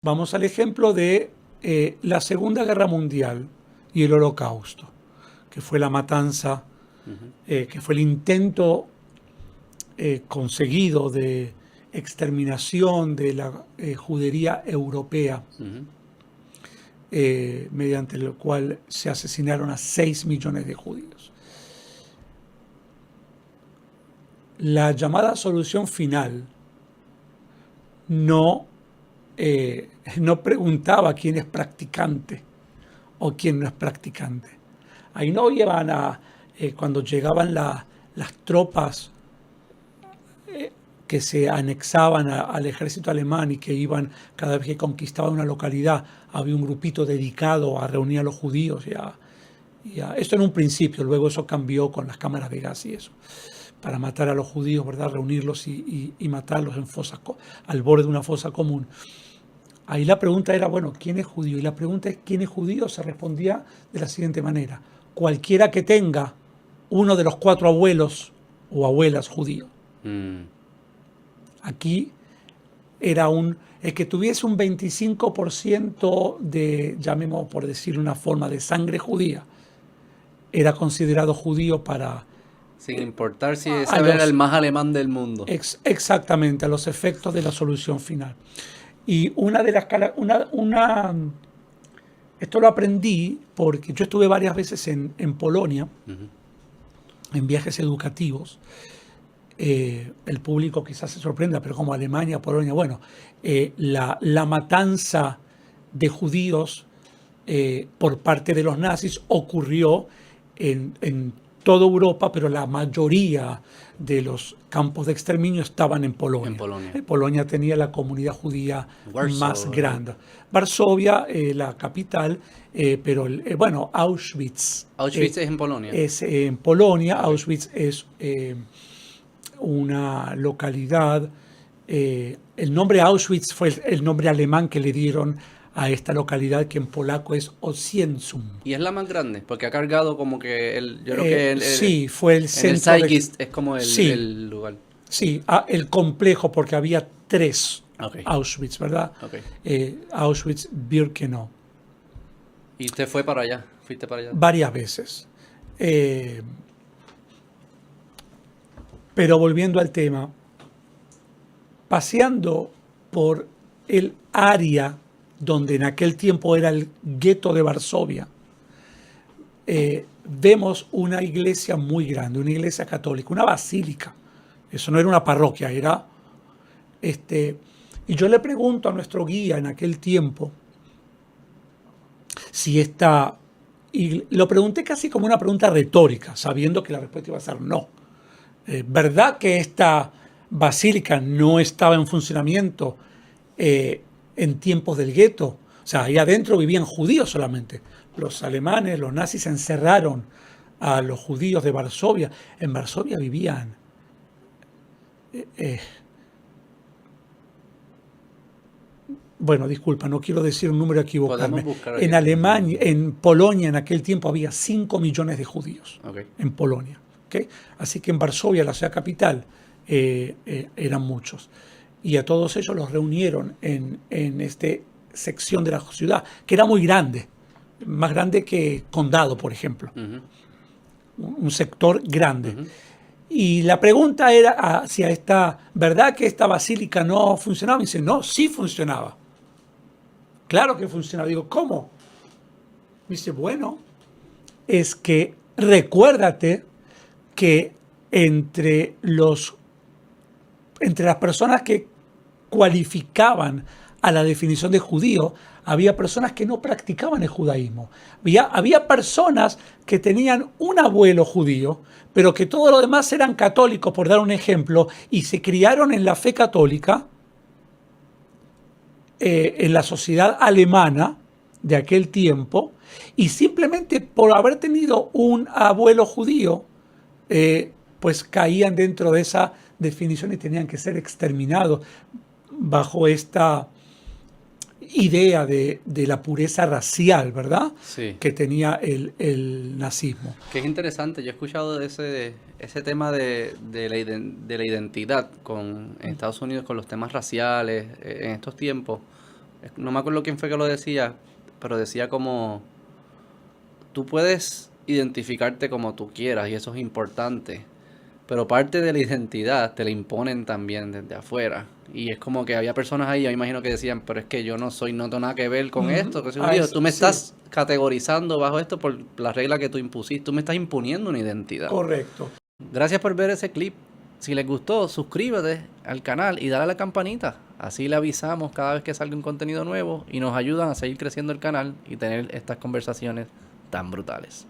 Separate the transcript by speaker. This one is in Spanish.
Speaker 1: Vamos al ejemplo de la Segunda Guerra Mundial y el Holocausto, que fue la matanza,
Speaker 2: Ujú.
Speaker 1: que fue el intento conseguido de exterminación de la judería europea,
Speaker 2: Ujú.
Speaker 1: mediante el cual se asesinaron a 6 millones de judíos. La llamada solución final no, no preguntaba quién es practicante o quién no es practicante. Ahí no iban cuando llegaban las tropas que se anexaban al ejército alemán y que iban, cada vez que conquistaban una localidad, había un grupito dedicado a reunir a los judíos. Esto en un principio, luego eso cambió con las cámaras de gas y eso, para matar a los judíos, ¿verdad? Reunirlos y matarlos en fosas, al borde de una fosa común. Ahí la pregunta era, bueno, ¿quién es judío? Y la pregunta es, ¿quién es judío? Se respondía de la siguiente manera: cualquiera que tenga uno de los 4 abuelos o abuelas judíos. Aquí era el que tuviese un 25% de, llamemos por decir una forma, de sangre judía, era considerado judío para
Speaker 2: Sin importar si
Speaker 1: a
Speaker 2: ese era el
Speaker 1: los,
Speaker 2: más alemán del mundo.
Speaker 1: exactamente, a los efectos de la solución final. Y una de las esto lo aprendí porque yo estuve varias veces en Polonia, en viajes educativos. El público quizás se sorprenda, pero como Alemania, Polonia, bueno, la matanza de judíos por parte de los nazis ocurrió en toda Europa, pero la mayoría de los campos de exterminio estaban en Polonia.
Speaker 2: En Polonia.
Speaker 1: Polonia tenía la comunidad judía más
Speaker 2: Warsaw.
Speaker 1: grande. Varsovia, la capital, pero bueno, Auschwitz.
Speaker 2: Auschwitz es en Polonia.
Speaker 1: Es en Polonia.
Speaker 2: Ok.
Speaker 1: Auschwitz es una localidad. El nombre Auschwitz fue el nombre alemán que le dieron a esta localidad, que en polaco es Osiensum.
Speaker 2: Y es la más grande, porque ha cargado como que yo creo que
Speaker 1: Sí, fue el
Speaker 2: en el
Speaker 1: centro de...
Speaker 2: Zeitgeist es como
Speaker 1: Sí,
Speaker 2: el lugar.
Speaker 1: sí, el complejo, porque había 3
Speaker 2: Ok.
Speaker 1: Auschwitz, ¿verdad?
Speaker 2: Ok.
Speaker 1: Auschwitz-Birkenau.
Speaker 2: ¿Y usted fue para allá? ¿Fuiste para allá?
Speaker 1: Varias veces. Pero volviendo al tema, paseando por el área donde en aquel tiempo era el gueto de Varsovia, vemos una iglesia muy grande, una iglesia católica, una basílica. Eso no era una parroquia, era... y yo le pregunto a nuestro guía en aquel tiempo si esta... Y lo pregunté casi como una pregunta retórica, sabiendo que la respuesta iba a ser no. ¿Verdad que esta basílica no estaba en funcionamiento en tiempos del gueto? O sea, ahí adentro vivían judíos solamente. Los alemanes, los nazis encerraron a los judíos de Varsovia. En Varsovia vivían bueno, disculpa, no quiero decir un número equivocarme.
Speaker 2: Podemos buscar
Speaker 1: En
Speaker 2: aquí.
Speaker 1: Alemania, en Polonia en aquel tiempo había 5 millones de judíos.
Speaker 2: Ok.
Speaker 1: En Polonia. ¿Okay? Así que en Varsovia, la ciudad capital, eran muchos. Y a todos ellos los reunieron en esta sección de la ciudad, que era muy grande, más grande que Condado, por ejemplo. Un sector grande. Y la pregunta era hacia ¿verdad que esta basílica no funcionaba? Y dice, no, sí funcionaba. Claro que funcionaba. Digo, ¿cómo? Me dice, bueno, es que recuérdate que entre las personas que cualificaban a la definición de judío, había personas que no practicaban el judaísmo. Había personas que tenían un abuelo judío, pero que todo lo demás eran católicos, por dar un ejemplo, y se criaron en la fe católica, en la sociedad alemana de aquel tiempo, y simplemente por haber tenido un abuelo judío, pues caían dentro de esa definición y tenían que ser exterminados bajo esta idea de la pureza racial, ¿verdad?
Speaker 2: Sí.
Speaker 1: Que tenía el nazismo.
Speaker 2: Que es interesante, yo he escuchado de ese tema de la identidad en Estados Unidos con los temas raciales en estos tiempos, no me acuerdo quién fue que lo decía, pero decía como, tú puedes identificarte como tú quieras y eso es importante, pero parte de la identidad te la imponen también desde afuera. Y es como que había personas ahí, yo imagino que decían, pero es que yo no tengo nada que ver con esto, que soy judío. Tú me
Speaker 1: Sí,
Speaker 2: estás categorizando bajo esto por la regla que tú impusiste, tú me estás imponiendo una identidad.
Speaker 1: correcto.
Speaker 2: Gracias por ver ese clip. Si les gustó, suscríbete al canal y dale a la campanita. Así le avisamos cada vez que salga un contenido nuevo y nos ayudan a seguir creciendo el canal y tener estas conversaciones tan brutales.